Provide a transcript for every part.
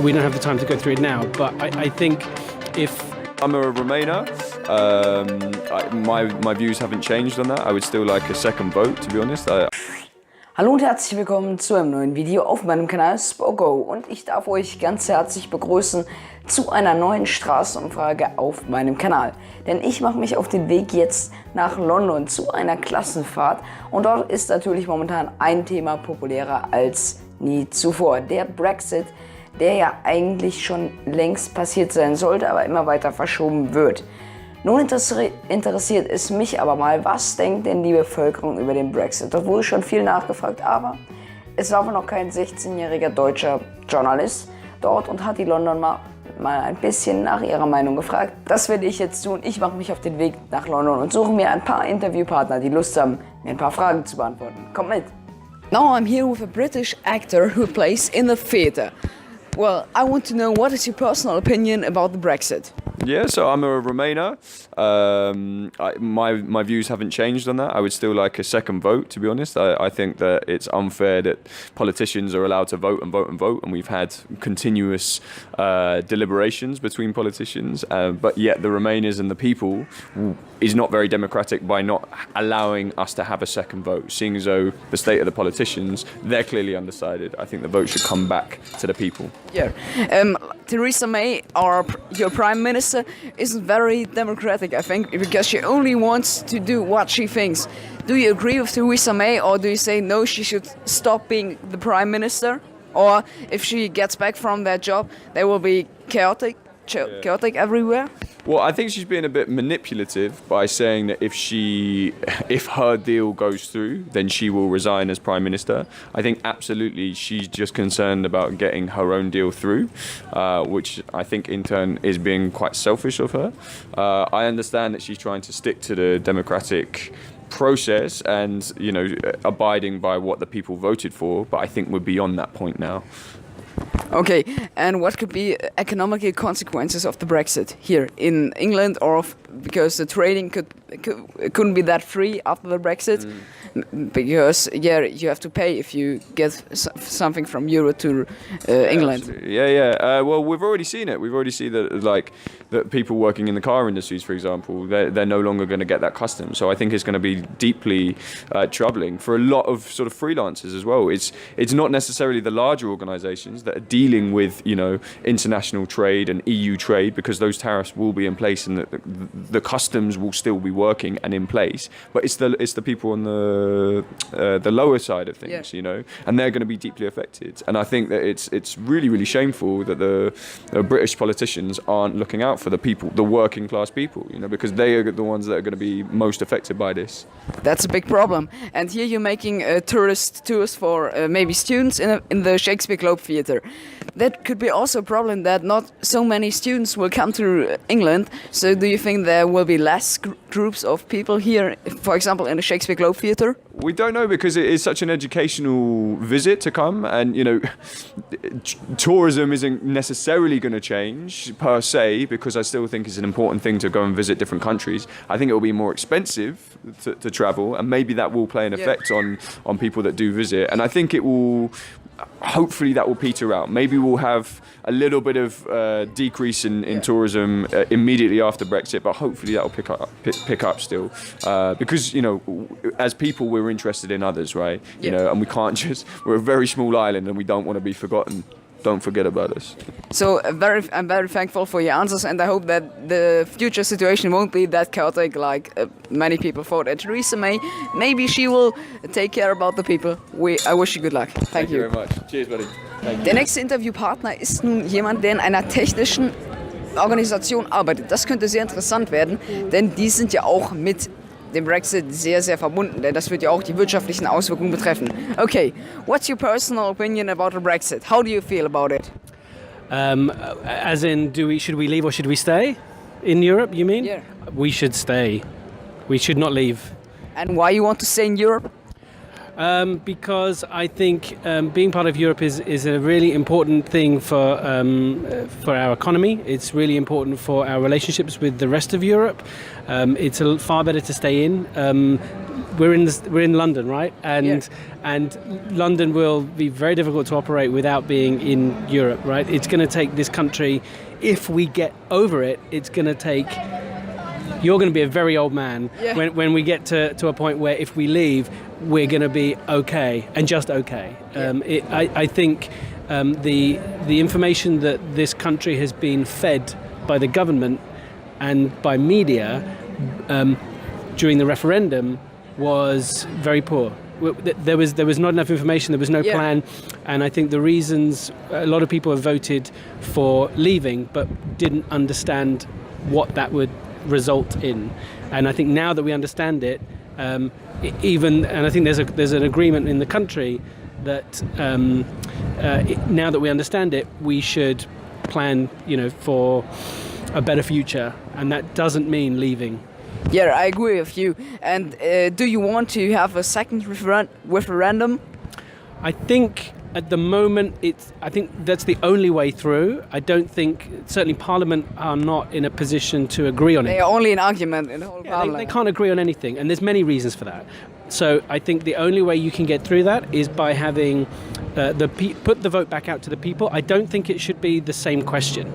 We don't have the time to go through it now, but I think if... I'm a Remainer. My views haven't changed on that. I would still like a second vote, to be honest. Hallo und herzlich willkommen zu einem neuen Video auf meinem Kanal SpoCo und ich darf euch ganz herzlich begrüßen zu einer neuen Straßenumfrage auf meinem Kanal. Denn ich mache mich auf den Weg jetzt nach London zu einer Klassenfahrt und dort ist natürlich momentan ein Thema populärer als nie zuvor. Der Brexit, der ja eigentlich schon längst passiert sein sollte, aber immer weiter verschoben wird. Nun interessiert es mich aber mal, was denkt denn die Bevölkerung über den Brexit? Da wurde schon viel nachgefragt, aber es war aber noch kein 16-jähriger deutscher Journalist dort und hat die London mal ein bisschen nach ihrer Meinung gefragt. Das werde ich jetzt tun. Ich mache mich auf den Weg nach London und suche mir ein paar Interviewpartner, die Lust haben, mir ein paar Fragen zu beantworten. Kommt mit! Now I'm here with a British actor who plays in the theatre. Well, I want to know, what is your personal opinion about the Brexit? Yeah, so I'm a Remainer. My views haven't changed on that. I would still like a second vote, to be honest. I think that it's unfair that politicians are allowed to vote and vote and vote, and we've had continuous deliberations between politicians, but yet the Remainers and the people is not very democratic by not allowing us to have a second vote. Seeing as though the state of the politicians, they're clearly undecided. I think the vote should come back to the people. Yeah. Theresa May, your Prime Minister, isn't very democratic, I think, because she only wants to do what she thinks. Do you agree with Theresa May, or do you say no, she should stop being the Prime Minister? Or if she gets back from that job, there will be chaotic everywhere? Well, I think she's being a bit manipulative by saying that if her deal goes through, then she will resign as Prime Minister. I think absolutely she's just concerned about getting her own deal through, which I think in turn is being quite selfish of her. I understand that she's trying to stick to the democratic process and, you know, abiding by what the people voted for, but I think we're beyond that point now. Okay, and what could be economic consequences of the Brexit here in England, or because the trading couldn't be that free after the Brexit? Because you have to pay if you get something from Euro to England. Well, we've already seen it. We've already seen that people working in the car industries, for example, they're no longer going to get that custom. So I think it's going to be deeply troubling for a lot of sort of freelancers as well. It's not necessarily the larger organisations that are dealing with, you know, international trade and EU trade, because those tariffs will be in place and the customs will still be working and in place. But it's the people on the lower side of things, you know, and they're going to be deeply affected. And I think that it's really, really shameful that the British politicians aren't looking out for the people, the working class people, you know, because they are the ones that are going to be most affected by this. That's a big problem. And here you're making tourist tours for maybe students in the Shakespeare Globe Theatre. That could be also a problem that not so many students will come to England. So do you think there will be less groups of people here, for example, in the Shakespeare Globe Theatre? We don't know, because it is such an educational visit to come, and, you know, tourism isn't necessarily going to change per se, because I still think it's an important thing to go and visit different countries. I think it will be more expensive to travel, and maybe that will play an effect on people that do visit. And I think it will, hopefully that will peter out. Maybe we'll have a little bit of decrease in tourism immediately after Brexit, but hopefully that will pick up still, because, you know, as people we're interested in others, right? You know, and we can't we're a very small island and we don't want to be forgotten. Don't forget about us. So I'm very thankful for your answers, and I hope that the future situation won't be that chaotic like many people thought. And Theresa May, maybe she will take care about the people. I wish you good luck. Thank you very much. Cheers, buddy. Der nächste Interviewpartner ist nun jemand, der in einer technischen Organisation arbeitet. Das könnte sehr interessant werden, denn die sind ja auch mit dem Brexit sehr, sehr verbunden, denn das wird ja auch die wirtschaftlichen Auswirkungen betreffen. Okay, what's your personal opinion about the Brexit? How do you feel about it? As in, should we leave or should we stay? In Europe, you mean? Yeah. We should stay. We should not leave. And why you want to stay in Europe? Because I think being part of Europe is a really important thing for our economy. It's really important for our relationships with the rest of Europe. It's far better to stay in. we're in London, right? And London will be very difficult to operate without being in Europe, right? It's going to take this country, if we get over it, it's going to take. You're going to be a very old man when we get to a point where if we leave, we're going to be okay and just okay. I think the information that this country has been fed by the government and by media during the referendum was very poor. There was not enough information, there was no plan, and I think the reasons a lot of people have voted for leaving but didn't understand what that would result in. And I think now that we understand it, and I think there's an agreement in the country that now that we understand it, we should plan, for a better future, and that doesn't mean leaving. Yeah, I agree with you. And do you want to have a second referendum? I think at the moment, I think that's the only way through. I don't think, certainly Parliament are not in a position to agree on it. They are only an argument in the whole Parliament. They can't agree on anything, and there's many reasons for that. So I think the only way you can get through that is by having put the vote back out to the people. I don't think it should be the same question.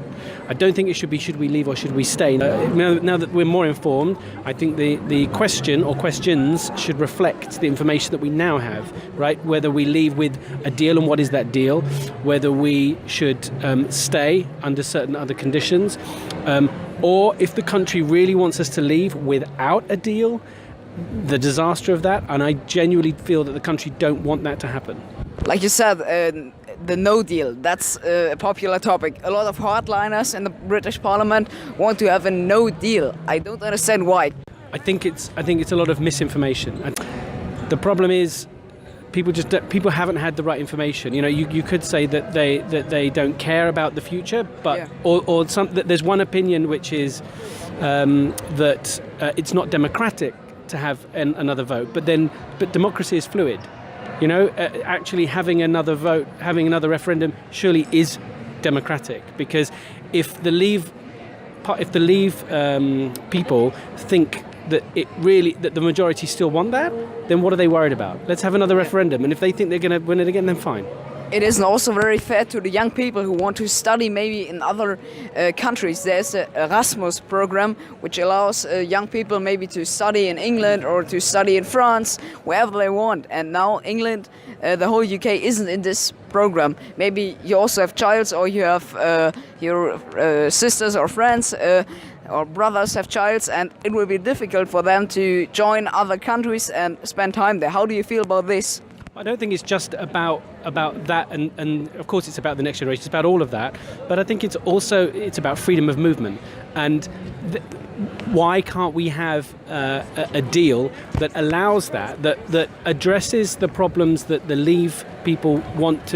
I don't think it should be, should we leave or should we stay? Now that we're more informed, I think the question or questions should reflect the information that we now have, right? Whether we leave with a deal and what is that deal, whether we should stay under certain other conditions, or if the country really wants us to leave without a deal, the disaster of that, and I genuinely feel that the country don't want that to happen. Like you said, the no deal, that's a popular topic. A lot of hardliners in the British Parliament want to have a no deal. I don't understand why. I think it's a lot of misinformation. And the problem is people haven't had the right information. You could say that they don't care about the future, but or there's one opinion which is that it's not democratic to have another vote, but democracy is fluid. Actually having another vote, having another referendum surely is democratic, because if the Leave people think that that the majority still want that, then what are they worried about? Let's have another referendum, and if they think they're going to win it again, then fine. It isn't also very fair to the young people who want to study maybe in other countries. There's the Erasmus program, which allows young people maybe to study in England or to study in France, wherever they want. And now England, the whole UK isn't in this program. Maybe you also have childs, or you have your sisters or friends or brothers have childs, and it will be difficult for them to join other countries and spend time there. How do you feel about this? I don't think it's just about that, and of course it's about the next generation, it's about all of that, but I think it's about freedom of movement. And why can't we have a deal that allows that addresses the problems that the Leave people want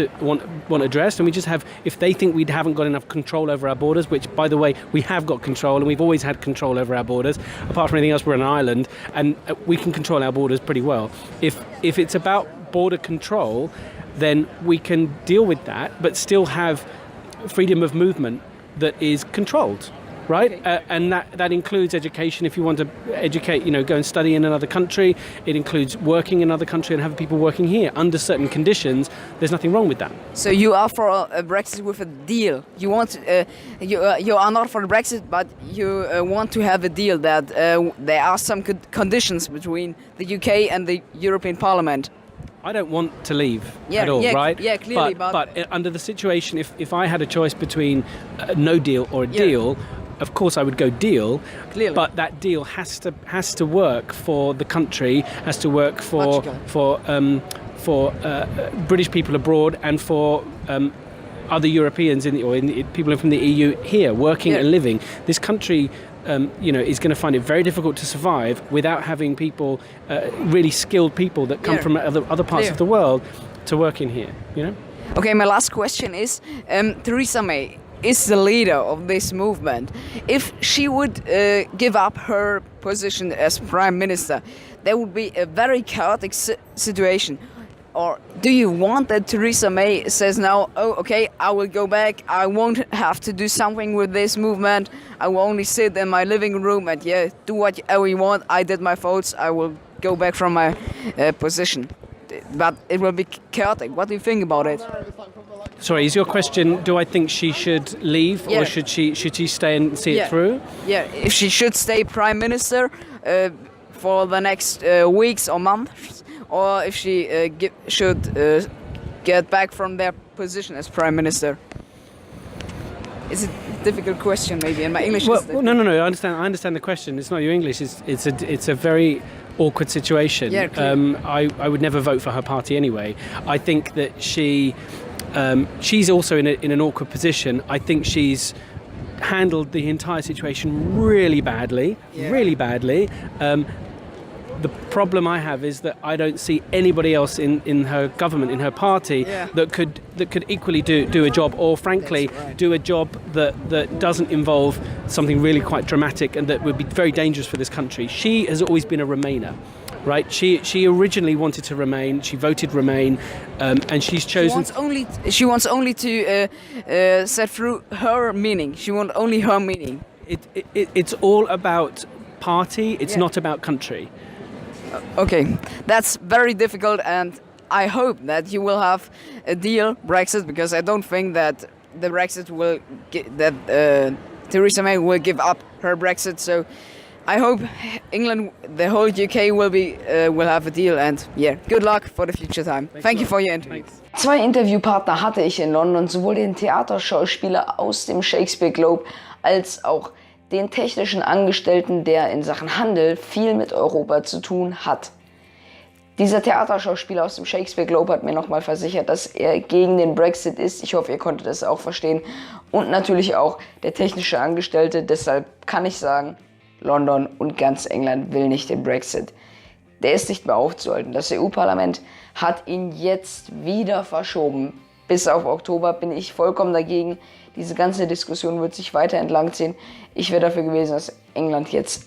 addressed, and we just have, if they think we haven't got enough control over our borders, which by the way we have got control, and we've always had control over our borders, apart from anything else we're an island, and we can control our borders pretty well. If it's about border control, then we can deal with that, but still have freedom of movement that is controlled, right? Okay. And that includes education. If you want to educate, go and study in another country. It includes working in another country and have people working here under certain conditions. There's nothing wrong with that. So you are for a Brexit with a deal. You want you are not for Brexit, but you want to have a deal that there are some conditions between the UK and the European Parliament. I don't want to leave at all, right? Yeah, clearly. But under the situation, if I had a choice between no deal or a deal, of course I would go deal. Clearly. But that deal has to work for the country, has to work for British people abroad, and for other Europeans people from the EU here working and living. This country is going to find it very difficult to survive without having people, really skilled people that come from other parts of the world to work in here. Okay, my last question is, Theresa May is the leader of this movement. If she would give up her position as Prime Minister, there would be a very chaotic situation. Or do you want that Theresa May says now, oh, okay, I will go back, I won't have to do something with this movement, I will only sit in my living room and do whatever you want, I did my votes, I will go back from my position. But it will be chaotic. What do you think about it? Sorry, is your question, do I think she should leave Yeah. or should she stay and see it through? Yeah, if she should stay prime minister for the next weeks or months, or if she should get back from their position as prime minister. It's a difficult question, maybe, and my English is Well, no. I understand the question. It's not your English. It's a very awkward situation. Yeah, clear. I would never vote for her party anyway. I think that she's also in an awkward position. I think she's handled the entire situation really badly. The problem I have is that I don't see anybody else in her government, in her party, that could equally do a job, or frankly, do a job that doesn't involve something really quite dramatic and that would be very dangerous for this country. She has always been a Remainer, right? She originally wanted to remain. She voted Remain, and she's chosen. She wants only to set through her meaning. She wants only her meaning. It's all about party. It's not about country. Okay, that's very difficult, and I hope that you will have a deal, Brexit, because I don't think that the Brexit will Theresa May will give up her Brexit. So I hope England, the whole UK will have a deal, and good luck for the future time. Thank you for your interview. Zwei Interviewpartner hatte ich in London, sowohl den Theaterschauspieler aus dem Shakespeare Globe als auch den technischen Angestellten, der in Sachen Handel viel mit Europa zu tun hat. Dieser Theaterschauspieler aus dem Shakespeare Globe hat mir nochmal versichert, dass er gegen den Brexit ist. Ich hoffe, ihr konntet das auch verstehen. Und natürlich auch der technische Angestellte. Deshalb kann ich sagen, London und ganz England will nicht den Brexit. Der ist nicht mehr aufzuhalten. Das EU-Parlament hat ihn jetzt wieder verschoben. Bis auf Oktober bin ich vollkommen dagegen. Diese ganze Diskussion wird sich weiter entlangziehen. Ich wäre dafür gewesen, dass England jetzt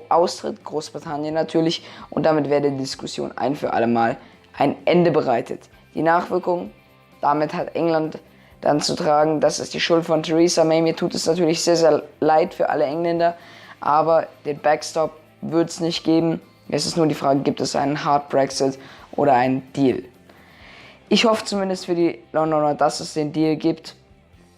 austritt, Großbritannien natürlich, und damit wäre die Diskussion ein für alle Mal ein Ende bereitet. Die Nachwirkungen, damit hat England dann zu tragen, das ist die Schuld von Theresa May. Mir tut es natürlich sehr, sehr leid für alle Engländer, aber den Backstop wird es nicht geben. Es ist nur die Frage, gibt es einen Hard Brexit oder einen Deal? Ich hoffe zumindest für die Londoner, dass es den Deal gibt.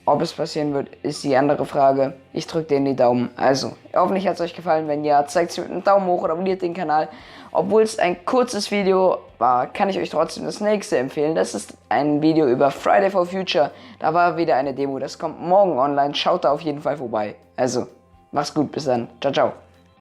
Ob es passieren wird, ist die andere Frage. Ich drücke denen die Daumen. Also, hoffentlich hat es euch gefallen. Wenn ja, zeigt es mir mit einem Daumen hoch oder abonniert den Kanal. Obwohl es ein kurzes Video war, kann ich euch trotzdem das nächste empfehlen. Das ist ein Video über Friday for Future. Da war wieder eine Demo. Das kommt morgen online. Schaut da auf jeden Fall vorbei. Also, mach's gut. Bis dann. Ciao, ciao.